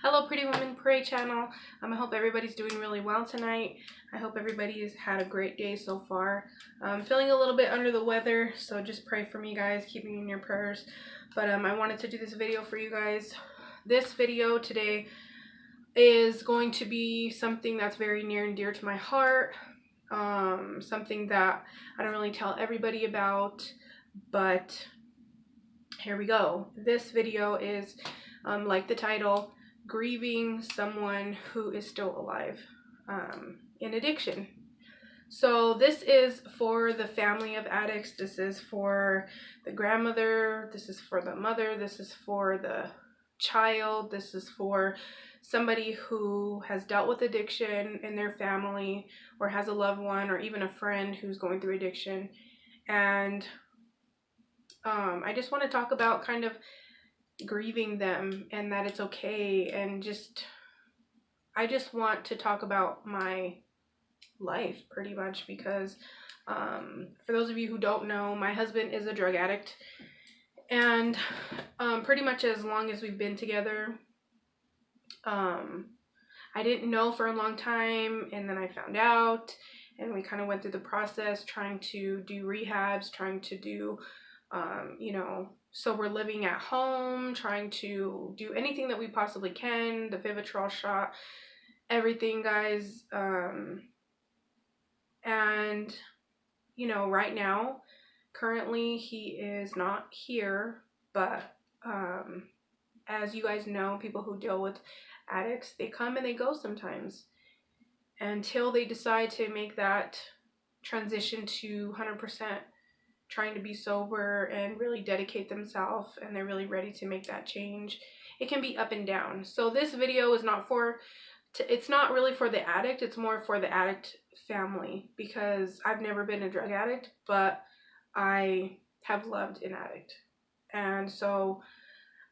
Hello Pretty Women Pray channel. I hope everybody's doing really well tonight. I hope everybody has had a great day so far. I'm feeling a little bit under the weather, so just pray for me, guys. Keep me in your prayers. But I wanted to do this video for you guys. This video today is going to be something that's very near and dear to my heart. Something that I don't really tell everybody about, but here we go. This video is, like the title, grieving someone who is still alive in addiction. So this is for the family of addicts. This is for the grandmother. This is for the mother. This is for the child. This is for somebody who has dealt with addiction in their family, or has a loved one, or even a friend who's going through addiction. And I just want to talk about kind of grieving them, and that it's okay, and I just want to talk about my life pretty much, because for those of you who don't know, my husband is a drug addict, and pretty much as long as we've been together, I didn't know for a long time, and then I found out, and we kind of went through the process trying to do rehabs, trying to do so we're living at home, trying to do anything that we possibly can, the Vivitrol shot, everything, guys. And, right now, currently he is not here, but as you guys know, people who deal with addicts, they come and they go sometimes until they decide to make that transition to 100%. Trying to be sober and really dedicate themselves, and they're really ready to make that change. It can be up and down. So this video is not it's not really for the addict, it's more for the addict family, because I've never been a drug addict, but I have loved an addict. And so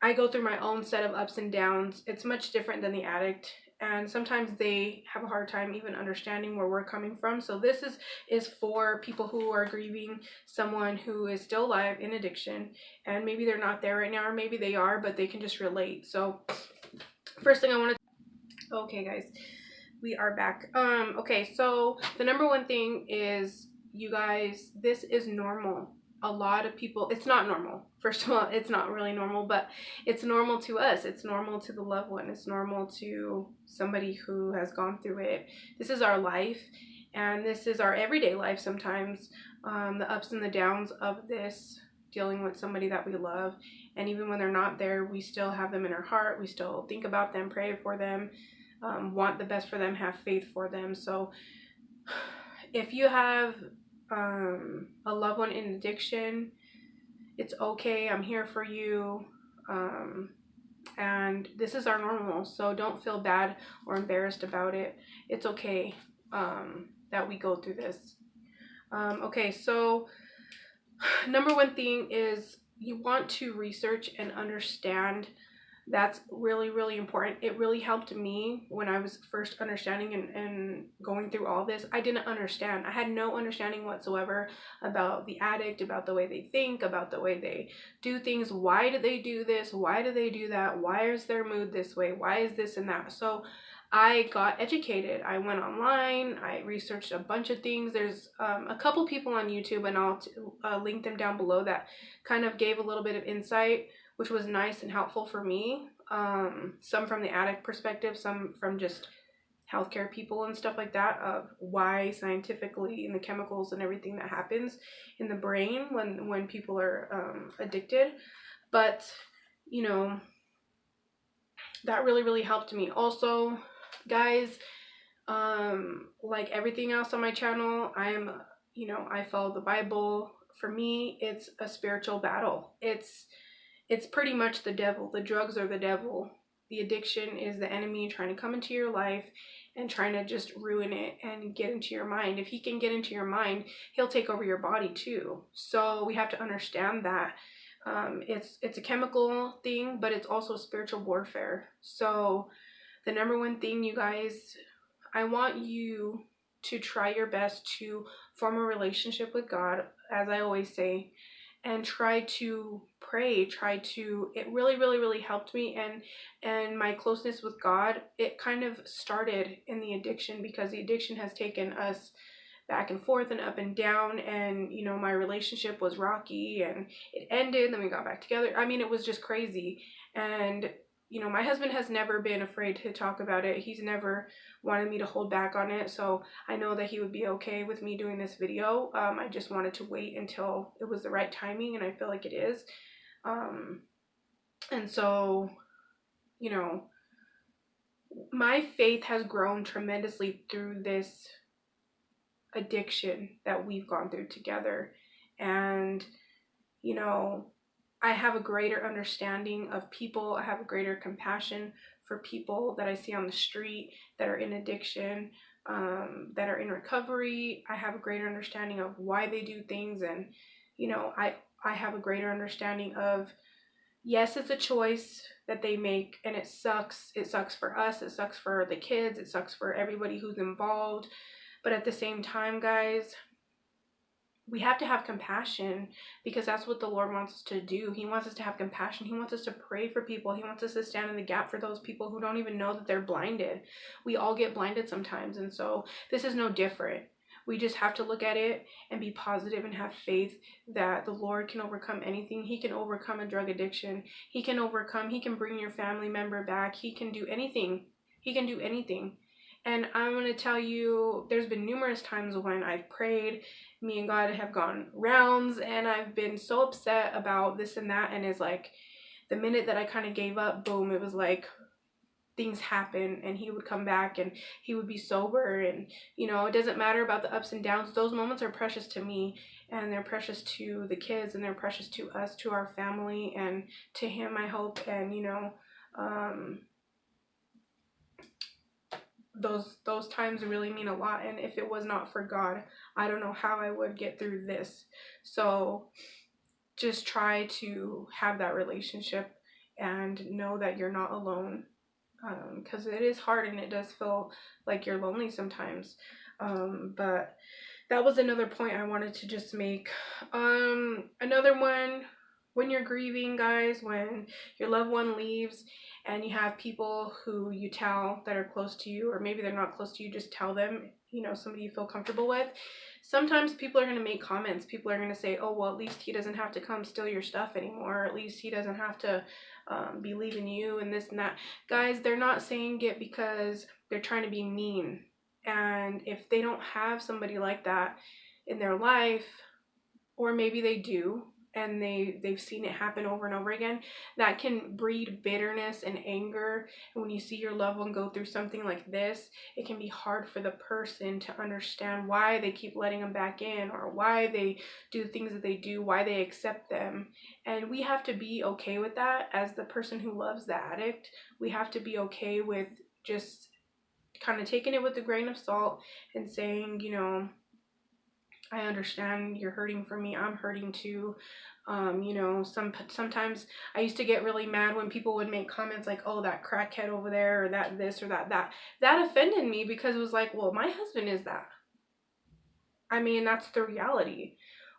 I go through my own set of ups and downs. It's much different than the addict, and sometimes they have a hard time even understanding where we're coming from. So this is for people who are grieving someone who is still alive in addiction, and maybe they're not there right now, or maybe they are, but they can just relate. So first thing I want to, okay guys, we are back. Okay, so the number one thing is, you guys, this is normal. A lot of people, it's not normal. First of all, it's not really normal, but it's normal to us. It's normal to the loved one. It's normal to somebody who has gone through it. This is our life, and this is our everyday life sometimes. The ups and the downs of this, dealing with somebody that we love. And even when they're not there, we still have them in our heart. We still think about them, pray for them, want the best for them, have faith for them. So if you have a loved one in addiction, it's okay. I'm here for you. And this is our normal, so don't feel bad or embarrassed about it. It's okay that we go through this. Okay, so number one thing is, you want to research and understand. That's really, really important. It really helped me when I was first understanding and going through all this. I didn't understand. I had no understanding whatsoever about the addict, about the way they think, about the way they do things. Why do they do this? Why do they do that? Why is their mood this way? Why is this and that? So I got educated. I went online. I researched a bunch of things. There's a couple people on YouTube, and I'll link them down below, that kind of gave a little bit of insight, which was nice and helpful for me. Some from the addict perspective, some from just healthcare people and stuff like that, of why scientifically, and the chemicals and everything that happens in the brain when people are addicted. But that really, really helped me. Also, guys, like everything else on my channel, I follow the Bible. For me, it's a spiritual battle. It's pretty much the devil. The drugs are the devil. The addiction is the enemy trying to come into your life and trying to just ruin it and get into your mind. If he can get into your mind, he'll take over your body too. So we have to understand that. It's a chemical thing, but it's also spiritual warfare. So the number one thing, you guys, I want you to try your best to form a relationship with God, as I always say, and try to pray, it really, really, really helped me. And my closeness with God, it kind of started in the addiction, because the addiction has taken us back and forth and up and down. And, you know, my relationship was rocky and it ended, then we got back together. I mean, it was just crazy. And, you know, my husband has never been afraid to talk about it. He's never wanted me to hold back on it. So I know that he would be okay with me doing this video. I just wanted to wait until it was the right timing, and I feel like it is. And so, you know, my faith has grown tremendously through this addiction that we've gone through together. And, you know, I have a greater understanding of people. I have a greater compassion for people that I see on the street that are in addiction, that are in recovery. I have a greater understanding of why they do things. And, you know, I have a greater understanding of, yes, it's a choice that they make, and it sucks. It sucks for us. It sucks for the kids. It sucks for everybody who's involved. But at the same time, guys, we have to have compassion, because that's what the Lord wants us to do. He wants us to have compassion. He wants us to pray for people. He wants us to stand in the gap for those people who don't even know that they're blinded. We all get blinded sometimes, and so this is no different. We just have to look at it and be positive and have faith that the Lord can overcome anything. He can overcome a drug addiction. He can bring your family member back. He can do anything. He can do anything. And I'm going to tell you, there's been numerous times when I've prayed, me and God have gone rounds, and I've been so upset about this and that. And it's like, the minute that I kind of gave up, boom, it was like things happen, and he would come back and he would be sober. And, you know, it doesn't matter about the ups and downs. Those moments are precious to me, and they're precious to the kids, and they're precious to us, to our family, and to him, I hope. And, you know, those times really mean a lot. And if it was not for God, I don't know how I would get through this. So just try to have that relationship and know that you're not alone, because it is hard and it does feel like you're lonely sometimes. But that was another point I wanted to just make. Another one, when you're grieving, guys, when your loved one leaves and you have people who you tell that are close to you, or maybe they're not close to you, just tell them, you know, somebody you feel comfortable with. Sometimes people are going to make comments. People are going to say, oh, well, at least he doesn't have to come steal your stuff anymore. Or at least he doesn't have to be leaving you and this and that. Guys, they're not saying it because they're trying to be mean. And if they don't have somebody like that in their life, or maybe they do, and they've seen it happen over and over again, that can breed bitterness and anger. And when you see your loved one go through something like this, it can be hard for the person to understand why they keep letting them back in, or why they do the things that they do, why they accept them. And we have to be okay with that. As the person who loves the addict, we have to be okay with just kind of taking it with a grain of salt and saying, you know, I understand you're hurting for me. I'm hurting too. You know, sometimes I used to get really mad when people would make comments like, oh, that crackhead over there, or that this or that. That offended me, because it was like, well, my husband is that. I mean, that's the reality.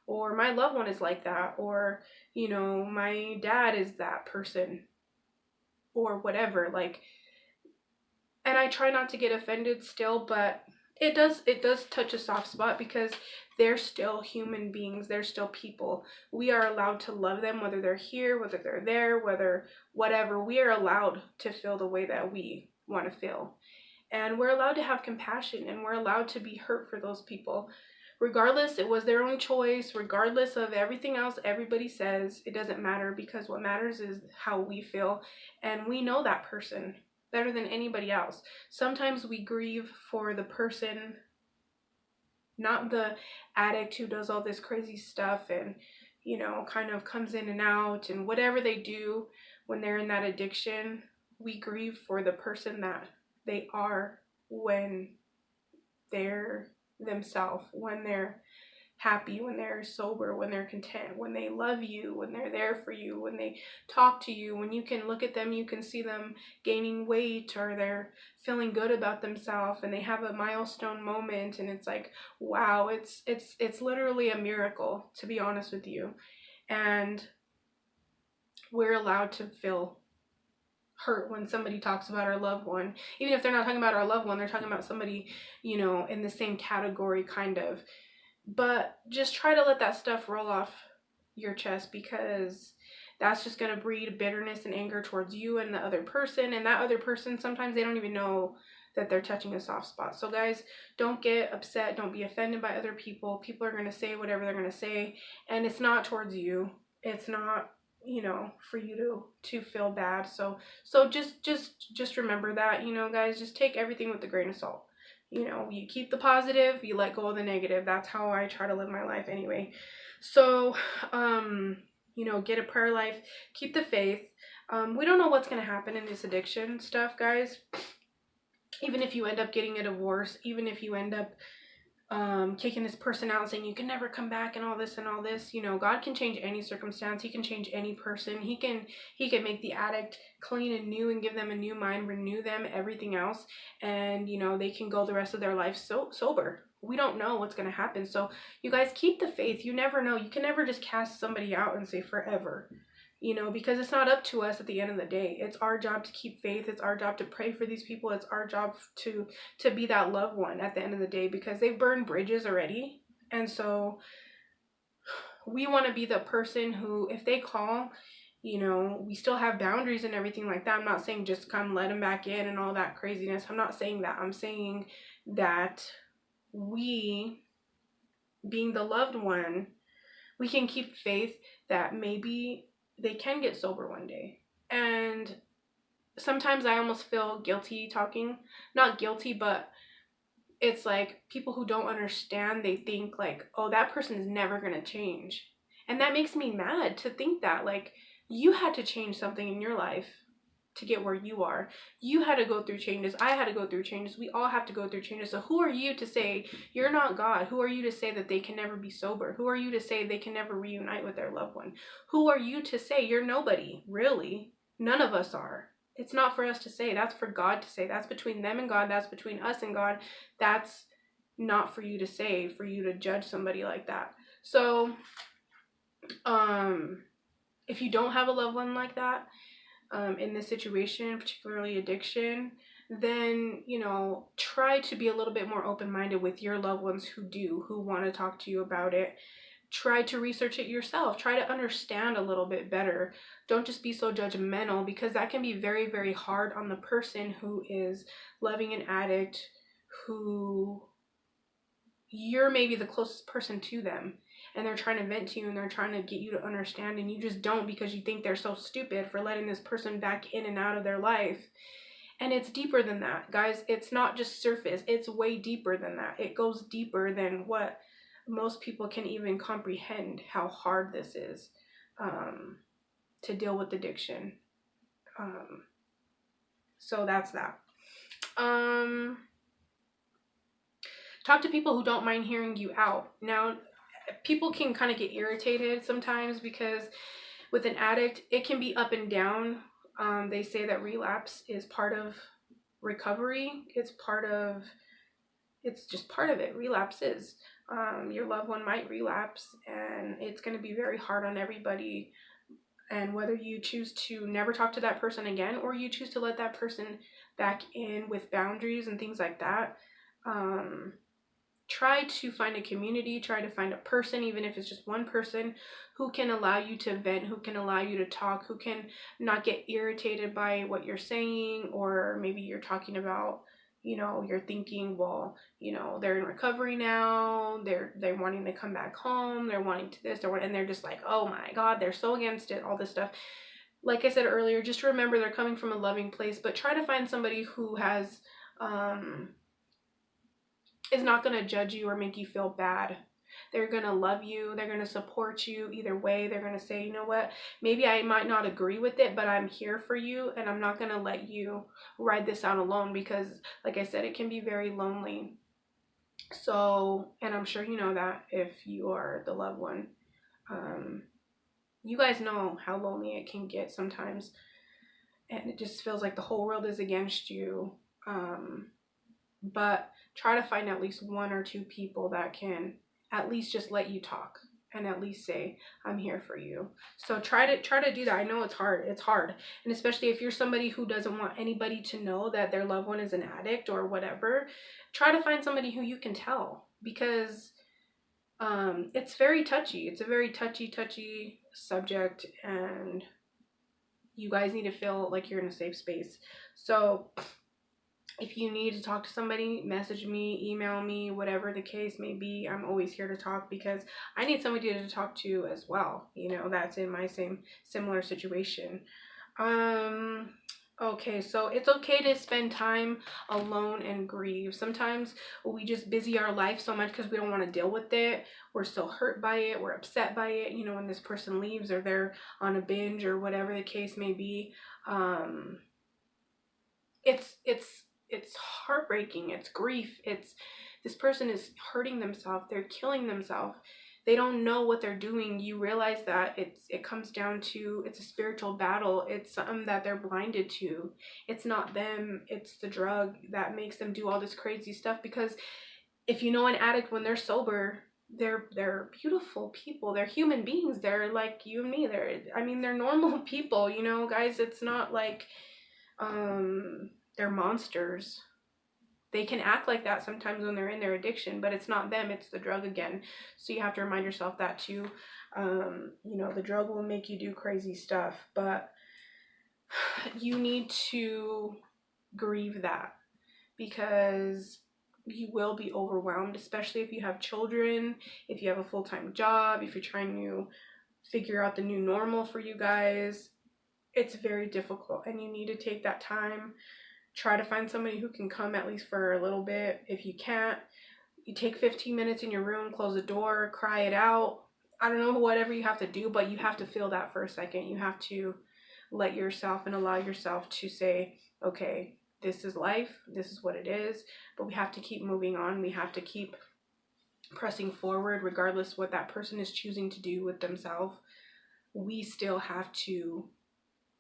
Or my loved one is like that. Or, you know, my dad is that person. Or whatever. Like, and I try not to get offended still, but it does touch a soft spot, because they're still human beings. They're still people. We are allowed to love them, whether they're here, whether they're there, whether whatever. We are allowed to feel the way that we want to feel. And we're allowed to have compassion, and we're allowed to be hurt for those people. Regardless, it was their own choice. Regardless of everything else everybody says, it doesn't matter, because what matters is how we feel. And we know that person better than anybody else. Sometimes we grieve for the person, not the addict who does all this crazy stuff and, you know, kind of comes in and out and whatever they do when they're in that addiction. We grieve for the person that they are when they're themselves, when they're happy, when they're sober, when they're content, when they love you, when they're there for you, when they talk to you, when you can look at them, you can see them gaining weight, or they're feeling good about themselves, and they have a milestone moment, and it's like, wow, it's literally a miracle, to be honest with you. And we're allowed to feel hurt when somebody talks about our loved one. Even if they're not talking about our loved one, they're talking about somebody, you know, in the same category, kind of. But just try to let that stuff roll off your chest, because that's just going to breed bitterness and anger towards you and the other person. And that other person, sometimes they don't even know that they're touching a soft spot. So guys, don't get upset. Don't be offended by other people. People are going to say whatever they're going to say. And it's not towards you. It's not, you know, for you to feel bad. So just remember that, you know, guys, just take everything with a grain of salt. You know, you keep the positive, you let go of the negative. That's how I try to live my life anyway. So, you know, get a prayer life, keep the faith. We don't know what's going to happen in this addiction stuff, guys. Even if you end up getting a divorce, even if you end up kicking this person out and saying you can never come back and all this, you know, God can change any circumstance. He can change any person. He can make the addict clean and new and give them a new mind, renew them, everything else. And, you know, they can go the rest of their life sober. We don't know what's going to happen. So you guys keep the faith. You never know. You can never just cast somebody out and say forever, you know, because it's not up to us at the end of the day. It's our job to keep faith. It's our job to pray for these people. It's our job to be that loved one at the end of the day, because they've burned bridges already. And so we want to be the person who, if they call, you know, we still have boundaries and everything like that. I'm not saying just come let them back in and all that craziness. I'm not saying that. I'm saying that we, being the loved one, we can keep faith that maybe they can get sober one day. And sometimes I almost feel guilty talking, not guilty, but it's like people who don't understand, they think like, oh, that person is never going to change. And that makes me mad to think that, like, you had to change something in your life to get where you are. You had to go through changes. I had to go through changes. We all have to go through changes. So who are you to say you're not God? Who are you to say that they can never be sober? Who are you to say they can never reunite with their loved one? Who are you to say? You're nobody, really. None of us are. It's not for us to say. That's for God to say. That's between them and God. That's between us and God. That's not for you to say, for you to judge somebody like that. So, if you don't have a loved one like that, in this situation, particularly addiction, then, you know, try to be a little bit more open-minded with your loved ones who want to talk to you about it. Try to research it yourself. Try to understand a little bit better. Don't just be so judgmental, because that can be very, very hard on the person who is loving an addict, who you're maybe the closest person to them, and they're trying to vent to you and they're trying to get you to understand, and you just don't, because you think they're so stupid for letting this person back in and out of their life. And it's deeper than that, guys. It's not just surface. It's way deeper than that. It goes deeper than what most people can even comprehend, how hard this is to deal with addiction. So that's that. Talk to people who don't mind hearing you out. Now, people can kind of get irritated sometimes, because with an addict, it can be up and down. They say that relapse is part of recovery. It's just part of it. Relapse is. Your loved one might relapse, and it's going to be very hard on everybody. And whether you choose to never talk to that person again, or you choose to let that person back in with boundaries and things like that, try to find a community, try to find a person, even if it's just one person, who can allow you to vent, who can allow you to talk, who can not get irritated by what you're saying. Or maybe you're talking about, you know, you're thinking, well, you know, they're in recovery now, they're wanting to come back home, they're wanting to this, and they're just like, oh my God, they're so against it, all this stuff. Like I said earlier, just remember they're coming from a loving place, but try to find somebody who has is not going to judge you or make you feel bad. They're going to love you. They're going to support you either way. They're going to say, you know what, maybe I might not agree with it, but I'm here for you, and I'm not going to let you ride this out alone, because like I said, it can be very lonely. So, and I'm sure you know that if you are the loved one. You guys know how lonely it can get sometimes, and it just feels like the whole world is against you. But try to find at least one or two people that can at least just let you talk, and at least say, I'm here for you. So try to do that. I know it's hard. It's hard. And especially if you're somebody who doesn't want anybody to know that their loved one is an addict or whatever, try to find somebody who you can tell, because it's very touchy. It's a very touchy subject, and you guys need to feel like you're in a safe space. So if you need to talk to somebody, message me, email me, whatever the case may be. I'm always here to talk, because I need somebody to talk to as well, you know, that's in my similar situation. Okay, so it's okay to spend time alone and grieve. Sometimes we just busy our life so much because we don't want to deal with it. We're so hurt by it, we're upset by it, you know, when this person leaves or they're on a binge or whatever the case may be. It's heartbreaking. It's grief. It's, this person is hurting themselves. They're killing themselves. They don't know what they're doing. You realize that it comes down to, it's a spiritual battle. It's something that they're blinded to. It's not them. It's the drug that makes them do all this crazy stuff. Because if you know an addict, when they're sober, they're beautiful people. They're human beings. They're like you and me. They're normal people, you know, guys. It's not like they're monsters. They can act like that sometimes when they're in their addiction, but it's not them, it's the drug again. So you have to remind yourself that too. You know, the drug will make you do crazy stuff, but you need to grieve that, because you will be overwhelmed, especially if you have children, if you have a full-time job, if you're trying to figure out the new normal for you guys. It's very difficult, and you need to take that time. Try to find somebody who can come at least for a little bit. If you can't, you take 15 minutes in your room, close the door, cry it out. I don't know, whatever you have to do, but you have to feel that for a second. You have to let yourself and allow yourself to say, okay, this is life, this is what it is, but we have to keep moving on. We have to keep pressing forward regardless what that person is choosing to do with themselves. We still have to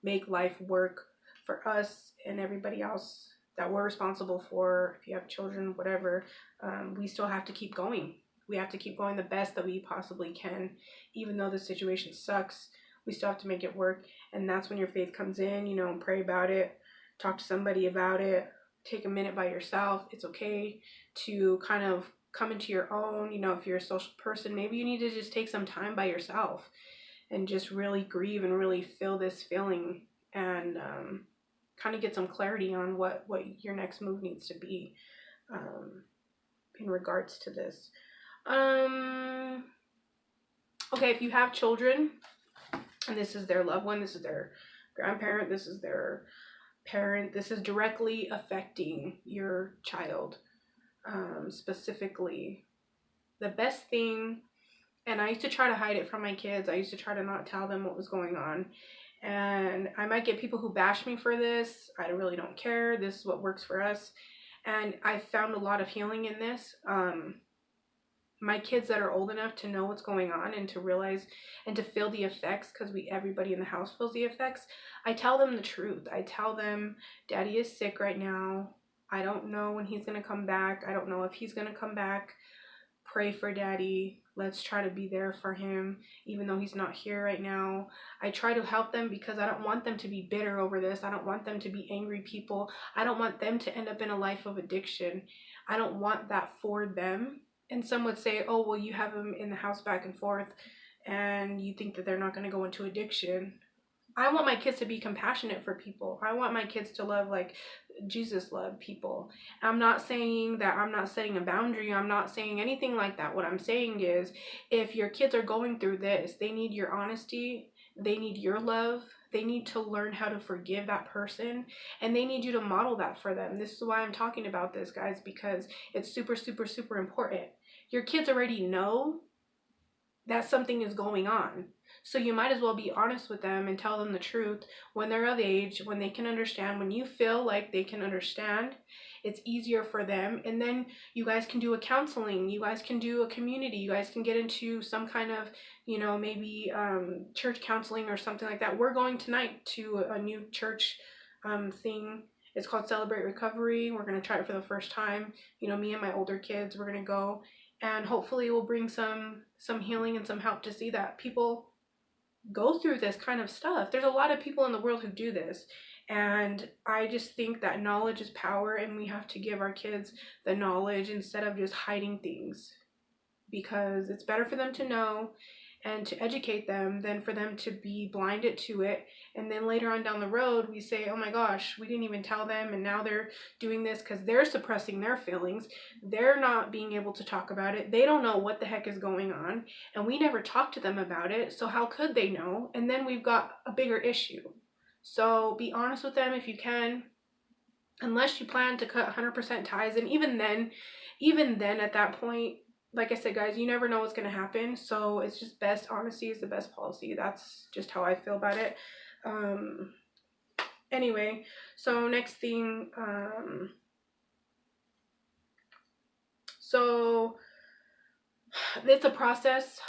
make life work for us and everybody else that we're responsible for. If you have children, whatever, we still have to keep going. We have to keep going the best that we possibly can. Even though the situation sucks, we still have to make it work. And that's when your faith comes in, you know, and pray about it, talk to somebody about it, take a minute by yourself. It's okay to kind of come into your own. You know, if you're a social person, maybe you need to just take some time by yourself and just really grieve and really feel this feeling, and kind of get some clarity on what your next move needs to be in regards to this. Okay, if you have children and this is their loved one, this is their grandparent, this is their parent, this is directly affecting your child specifically, the best thing, and I used to try to hide it from my kids. I used to try to not tell them what was going on. And I might get people who bash me for this. I really don't care. This is what works for us. And I found a lot of healing in this. My kids that are old enough to know what's going on and to realize and to feel the effects, because everybody in the house feels the effects, I tell them the truth. I tell them, Daddy is sick right now. I don't know when he's going to come back. I don't know if he's going to come back. Pray for Daddy. Let's try to be there for him, even though he's not here right now. I try to help them because I don't want them to be bitter over this. I don't want them to be angry people. I don't want them to end up in a life of addiction. I don't want that for them. And some would say, oh, well, you have them in the house back and forth and you think that they're not going to go into addiction. I want my kids to be compassionate for people. I want my kids to love like Jesus loved people. I'm not saying that I'm not setting a boundary. I'm not saying anything like that. What I'm saying is, if your kids are going through this, they need your honesty. They need your love. They need to learn how to forgive that person. And they need you to model that for them. This is why I'm talking about this, guys, because it's super, super, super important. Your kids already know that something is going on. So you might as well be honest with them and tell them the truth when they're of age, when they can understand, when you feel like they can understand, it's easier for them. And then you guys can do a counseling, you guys can do a community, you guys can get into some kind of, you know, maybe church counseling or something like that. We're going tonight to a new church thing. It's called Celebrate Recovery. We're going to try it for the first time. You know, me and my older kids, we're going to go. and hopefully it will bring some healing and some help to see that people go through this kind of stuff. There's a lot of people in the world who do this, and I just think that knowledge is power, and we have to give our kids the knowledge instead of just hiding things, because it's better for them to know and to educate them than for them to be blinded to it. And then later on down the road, we say, oh my gosh, we didn't even tell them, and now they're doing this because they're suppressing their feelings. They're not being able to talk about it. They don't know what the heck is going on, and we never talked to them about it, so how could they know? And then we've got a bigger issue. So be honest with them if you can, unless you plan to cut 100% ties. And even then at that point, like I said, guys, you never know what's going to happen. So it's just best. Honesty is the best policy. That's just how I feel about it. Anyway, so next thing. So it's a process.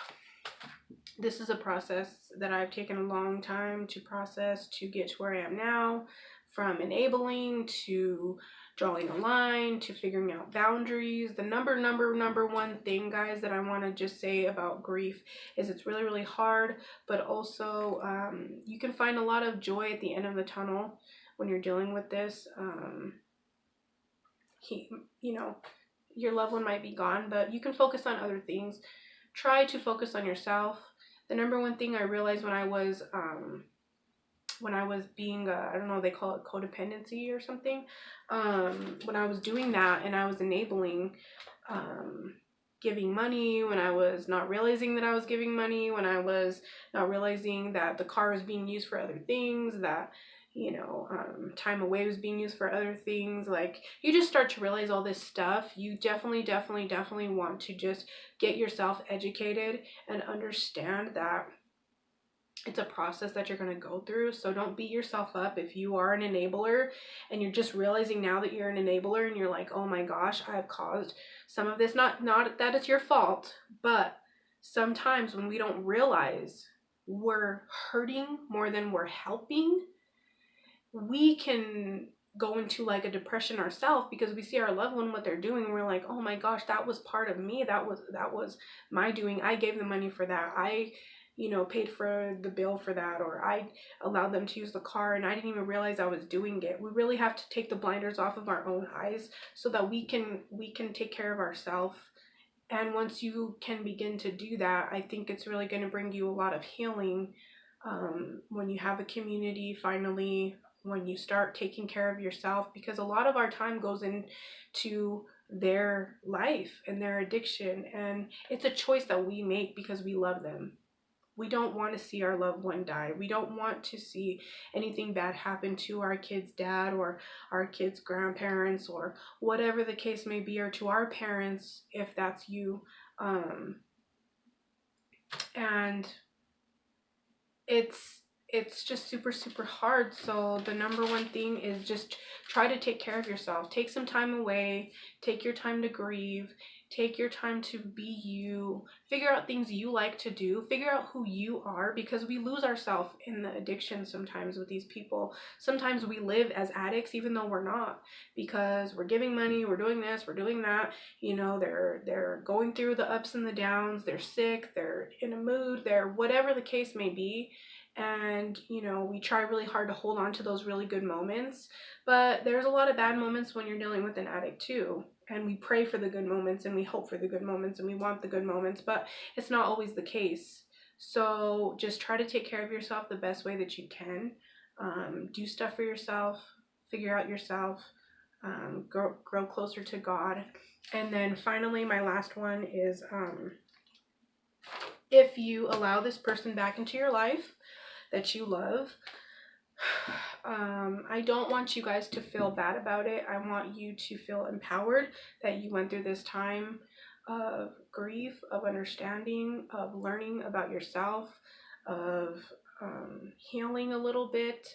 This is a process that I've taken a long time to process to get to where I am now, from enabling to drawing a line to figuring out boundaries. The number one thing, guys, that I want to just say about grief is it's really, really hard, but also you can find a lot of joy at the end of the tunnel when you're dealing with this. Your loved one might be gone, but you can focus on other things. Try to focus on yourself. The number one thing I realized when I was being, I don't know, they call it codependency or something. When I was doing that and I was enabling, giving money, when I was not realizing that I was giving money, when I was not realizing that the car was being used for other things, that, time away was being used for other things. Like, you just start to realize all this stuff. You definitely want to just get yourself educated and understand that it's a process that you're going to go through. So don't beat yourself up if you are an enabler and you're just realizing now that you're an enabler and you're like, oh my gosh, I've caused some of this. Not that it's your fault, but sometimes when we don't realize we're hurting more than we're helping, we can go into like a depression ourselves because we see our loved one, what they're doing, and we're like, oh my gosh, that was part of me. That was my doing. I gave the money for that. I paid for the bill for that, or I allowed them to use the car and I didn't even realize I was doing it. We really have to take the blinders off of our own eyes so that we can take care of ourselves. And once you can begin to do that, I think it's really going to bring you a lot of healing when you have a community finally, when you start taking care of yourself, because a lot of our time goes into their life and their addiction, and it's a choice that we make because we love them. We don't want to see our loved one die. We don't want to see anything bad happen to our kid's dad or our kid's grandparents or whatever the case may be, or to our parents if that's you. And it's just super, super hard. So the number one thing is just try to take care of yourself. Take some time away. Take your time to grieve. Take your time to be you. Figure out things you like to do. Figure out who you are, because we lose ourselves in the addiction sometimes with these people. Sometimes we live as addicts even though we're not, because we're giving money, we're doing this, we're doing that. They're going through the ups and the downs. They're sick, they're in a mood, they're whatever the case may be. And we try really hard to hold on to those really good moments, but there's a lot of bad moments when you're dealing with an addict too. And we pray for the good moments and we hope for the good moments and we want the good moments, but it's not always the case. So just try to take care of yourself the best way that you can. Do stuff for yourself, figure out yourself, grow closer to God. And then finally, my last one is if you allow this person back into your life that you love, I don't want you guys to feel bad about it. I want you to feel empowered that you went through this time of grief, of understanding, of learning about yourself, of healing a little bit,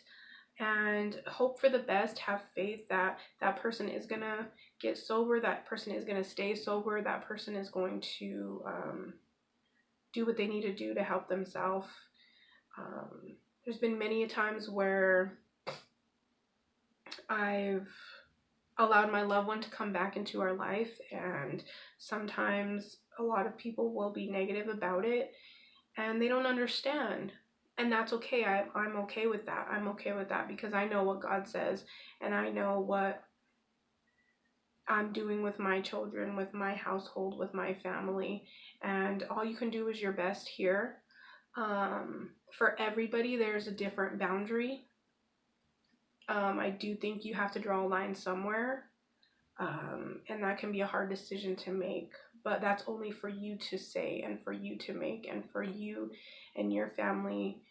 and hope for the best. Have faith that that person is going to get sober, that person is going to stay sober, that person is going to do what they need to do to help themselves. There's been many times where I've allowed my loved one to come back into our life, and sometimes a lot of people will be negative about it and they don't understand. And that's okay. I'm okay with that. I'm okay with that because I know what God says, and I know what I'm doing with my children, with my household, with my family. And all you can do is your best here. For everybody, there's a different boundary. I do think you have to draw a line somewhere. And that can be a hard decision to make, but that's only for you to say and for you to make and for you and your family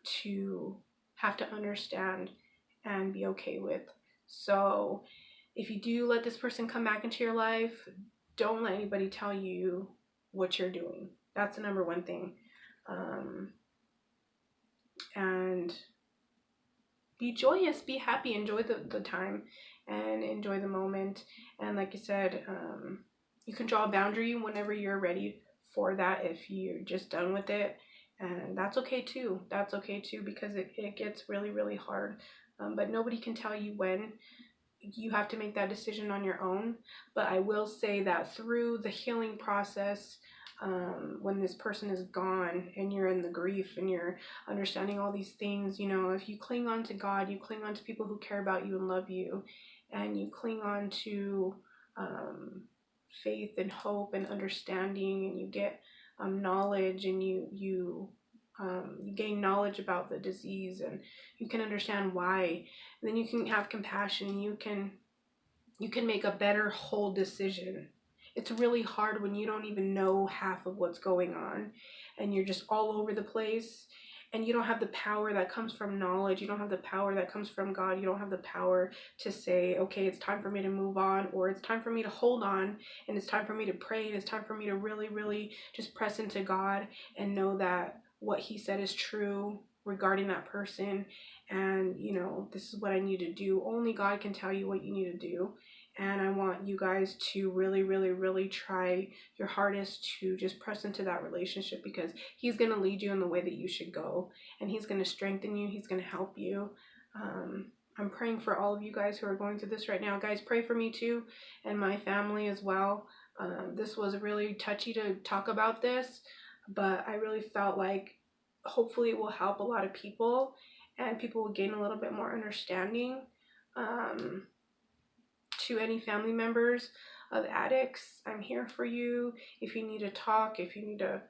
to have to understand and be okay with. So if you do let this person come back into your life, don't let anybody tell you what you're doing. That's the number one thing. And be joyous, be happy, enjoy the time and enjoy the moment. And like I said, you can draw a boundary whenever you're ready for that, if you're just done with it. And that's okay too. That's okay too, because it gets really, really hard. But nobody can tell you when. You have to make that decision on your own. But I will say that through the healing process, when this person is gone and you're in the grief and you're understanding all these things, you know, if you cling on to God, you cling on to people who care about you and love you, and you cling on to faith and hope and understanding, and you get knowledge, and you gain knowledge about the disease, and you can understand why, and then you can have compassion, and you can make a better whole decision. It's really hard when you don't even know half of what's going on and you're just all over the place, and you don't have the power that comes from knowledge. You don't have the power that comes from God. You don't have the power to say, okay, it's time for me to move on, or it's time for me to hold on, and it's time for me to pray, and it's time for me to really, really just press into God and know that what He said is true regarding that person. And, you know, this is what I need to do. Only God can tell you what you need to do. And I want you guys to really, really, really try your hardest to just press into that relationship, because He's going to lead you in the way that you should go, and He's going to strengthen you. He's going to help you. I'm praying for all of you guys who are going through this right now. Guys, pray for me too, and my family as well. This was really touchy to talk about this, but I really felt like hopefully it will help a lot of people, and people will gain a little bit more understanding. To any family members of addicts, I'm here for you. If you need to talk, if you need to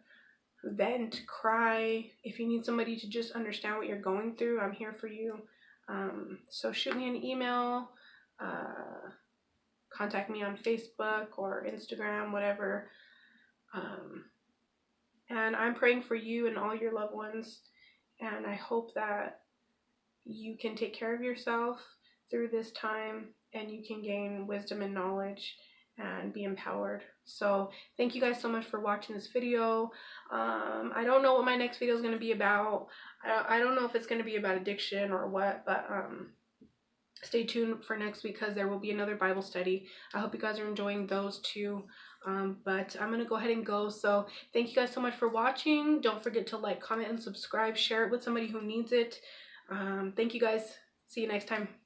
vent, cry, if you need somebody to just understand what you're going through, I'm here for you. So shoot me an email, contact me on Facebook or Instagram, whatever. And I'm praying for you and all your loved ones, and I hope that you can take care of yourself through this time, and you can gain wisdom and knowledge and be empowered. So thank you guys so much for watching this video. I don't know what my next video is going to be about. I don't know if it's going to be about addiction or what, but stay tuned for next week, because there will be another Bible study. I hope you guys are enjoying those too. But I'm going to go ahead and go. So thank you guys so much for watching. Don't forget to like, comment, and subscribe. Share it with somebody who needs it. Thank you guys. See you next time.